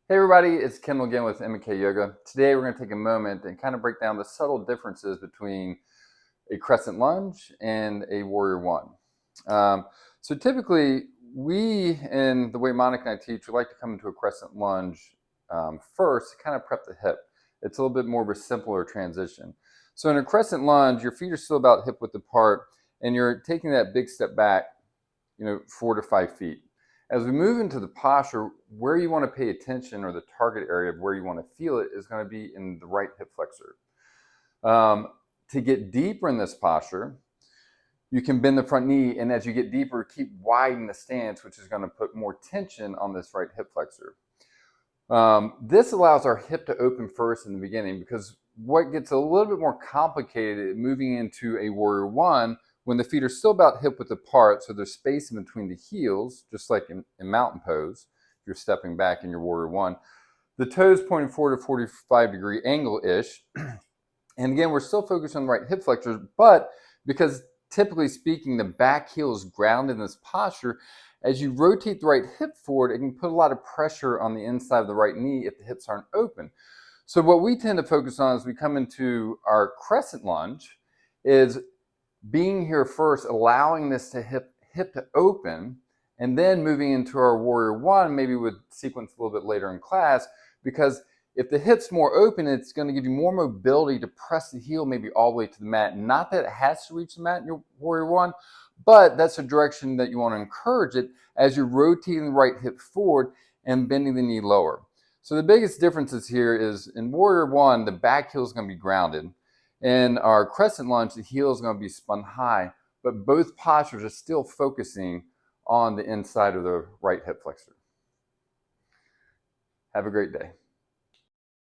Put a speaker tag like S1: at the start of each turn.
S1: Hey everybody, it's Kendall again with MK Yoga. Today we're going to take a moment and kind of break down the subtle differences between a crescent lunge and a warrior one. So typically we, in the way Malik and I teach, we like to come into a crescent lunge first to kind of prep the hip. It's a little bit more of a simpler transition. So in a crescent lunge, your feet are still about hip width apart and you're taking that big step back, 4 to 5 feet. As we move into the posture, where you want to pay attention, or the target area of where you want to feel it, is going to be in the right hip flexor. To get deeper in this posture, you can bend the front knee, and as you get deeper, keep widening the stance, which is going to put more tension on this right hip flexor. This allows our hip to open first in the beginning, because what gets a little bit more complicated moving into a warrior one, when the feet are still about hip width apart, so there's space in between the heels, just like in mountain pose, if you're stepping back in your warrior one, the toes pointing forward to 45-degree angle-ish. And again, we're still focused on the right hip flexors, but because typically speaking, the back heel is grounded in this posture, as you rotate the right hip forward, it can put a lot of pressure on the inside of the right knee if the hips aren't open. So what we tend to focus on as we come into our crescent lunge is being here first, allowing this to hip to open, and then moving into our warrior one, maybe with sequence a little bit later in class, because if the hip's more open, it's going to give you more mobility to press the heel maybe all the way to the mat. Not that it has to reach the mat in your warrior one, but that's a direction that you want to encourage it as you're rotating the right hip forward and bending the knee lower. So the biggest differences here is in warrior one, the back heel is going to be grounded. In our crescent lunge, the heel is going to be spun high, but both postures are still focusing on the inside of the right hip flexor. Have a great day.